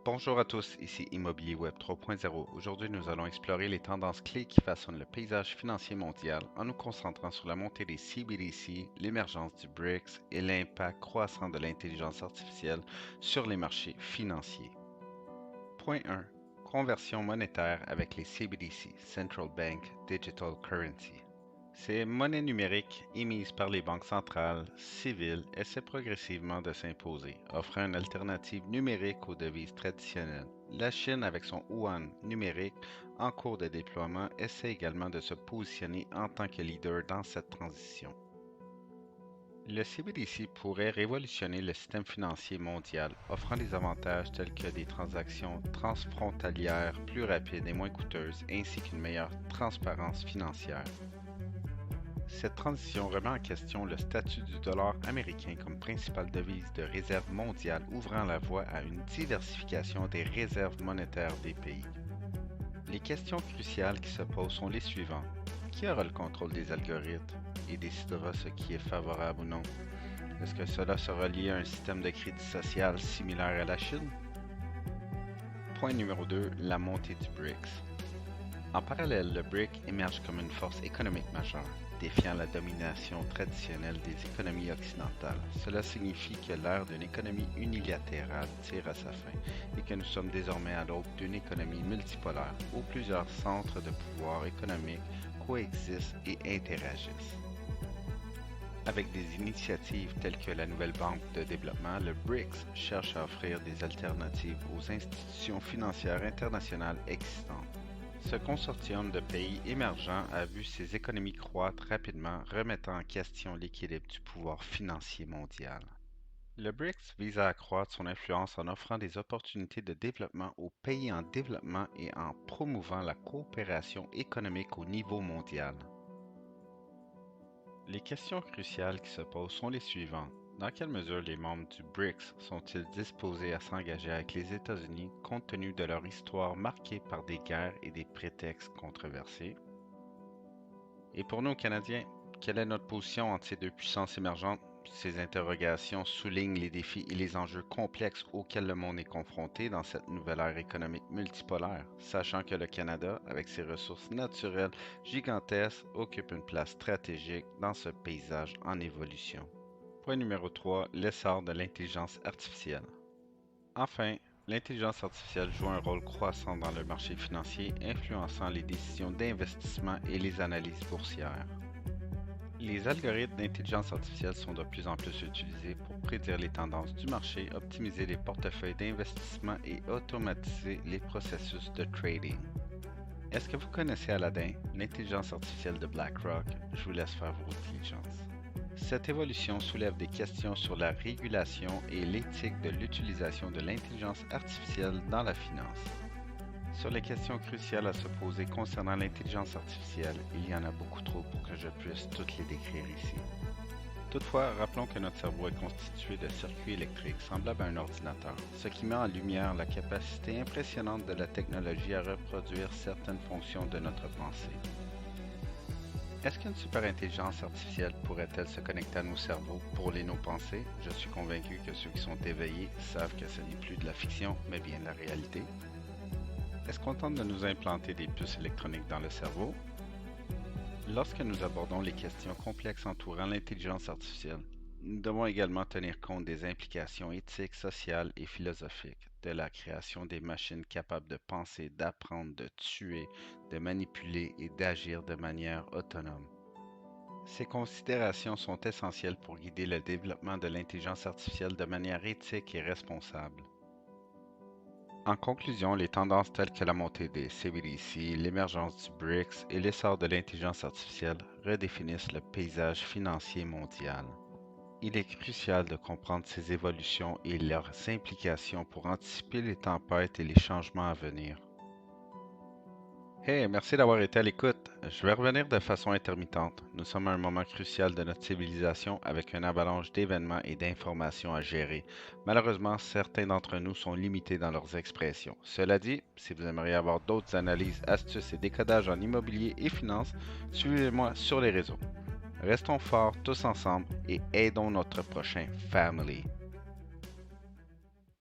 Bonjour à tous, ici Immobilier Web 3.0. Aujourd'hui, nous allons explorer les tendances clés qui façonnent le paysage financier mondial en nous concentrant sur la montée des CBDC, l'émergence du BRICS et l'impact croissant de l'intelligence artificielle sur les marchés financiers. Point 1. Conversion monétaire avec les CBDC, Central Bank Digital Currency. Ces monnaies numériques émises par les banques centrales civiles essaient progressivement de s'imposer, offrant une alternative numérique aux devises traditionnelles. La Chine, avec son yuan numérique en cours de déploiement, essaie également de se positionner en tant que leader dans cette transition. Le CBDC pourrait révolutionner le système financier mondial, offrant des avantages tels que des transactions transfrontalières plus rapides et moins coûteuses, ainsi qu'une meilleure transparence financière. Cette transition remet en question le statut du dollar américain comme principale devise de réserve mondiale, ouvrant la voie à une diversification des réserves monétaires des pays. Les questions cruciales qui se posent sont les suivantes. Qui aura le contrôle des algorithmes et décidera ce qui est favorable ou non? Est-ce que cela sera lié à un système de crédit social similaire à la Chine? Point numéro 2, la montée du BRICS. En parallèle, le BRIC émerge comme une force économique majeure, défiant la domination traditionnelle des économies occidentales. Cela signifie que l'ère d'une économie unilatérale tire à sa fin et que nous sommes désormais à l'aube d'une économie multipolaire où plusieurs centres de pouvoir économique coexistent et interagissent. Avec des initiatives telles que la nouvelle banque de développement, le BRICS cherche à offrir des alternatives aux institutions financières internationales existantes. Ce consortium de pays émergents a vu ses économies croître rapidement, remettant en question l'équilibre du pouvoir financier mondial. Le BRICS vise à accroître son influence en offrant des opportunités de développement aux pays en développement et en promouvant la coopération économique au niveau mondial. Les questions cruciales qui se posent sont les suivantes. Dans quelle mesure les membres du BRICS sont-ils disposés à s'engager avec les États-Unis compte tenu de leur histoire marquée par des guerres et des prétextes controversés? Et pour nous, Canadiens, quelle est notre position entre ces deux puissances émergentes? Ces interrogations soulignent les défis et les enjeux complexes auxquels le monde est confronté dans cette nouvelle ère économique multipolaire, sachant que le Canada, avec ses ressources naturelles gigantesques, occupe une place stratégique dans ce paysage en évolution. Point numéro 3, l'essor de l'intelligence artificielle. Enfin, l'intelligence artificielle joue un rôle croissant dans le marché financier, influençant les décisions d'investissement et les analyses boursières. Les algorithmes d'intelligence artificielle sont de plus en plus utilisés pour prédire les tendances du marché, optimiser les portefeuilles d'investissement et automatiser les processus de trading. Est-ce que vous connaissez Aladdin, l'intelligence artificielle de BlackRock? Je vous laisse faire vos diligences. Cette évolution soulève des questions sur la régulation et l'éthique de l'utilisation de l'intelligence artificielle dans la finance. Sur les questions cruciales à se poser concernant l'intelligence artificielle, il y en a beaucoup trop pour que je puisse toutes les décrire ici. Toutefois, rappelons que notre cerveau est constitué de circuits électriques semblables à un ordinateur, ce qui met en lumière la capacité impressionnante de la technologie à reproduire certaines fonctions de notre pensée. Est-ce qu'une superintelligence artificielle pourrait-elle se connecter à nos cerveaux pour lire nos pensées? Je suis convaincu que ceux qui sont éveillés savent que ce n'est plus de la fiction, mais bien de la réalité. Est-ce qu'on tente de nous implanter des puces électroniques dans le cerveau? Lorsque nous abordons les questions complexes entourant l'intelligence artificielle, nous devons également tenir compte des implications éthiques, sociales et philosophiques de la création des machines capables de penser, d'apprendre, de tuer, de manipuler et d'agir de manière autonome. Ces considérations sont essentielles pour guider le développement de l'intelligence artificielle de manière éthique et responsable. En conclusion, les tendances telles que la montée des CBDC, l'émergence du BRICS et l'essor de l'intelligence artificielle redéfinissent le paysage financier mondial. Il est crucial de comprendre ces évolutions et leurs implications pour anticiper les tempêtes et les changements à venir. Hey, merci d'avoir été à l'écoute. Je vais revenir de façon intermittente. Nous sommes à un moment crucial de notre civilisation avec une avalanche d'événements et d'informations à gérer. Malheureusement, certains d'entre nous sont limités dans leurs expressions. Cela dit, si vous aimeriez avoir d'autres analyses, astuces et décodages en immobilier et finances, suivez-moi sur les réseaux. Restons forts tous ensemble et aidons notre prochain family.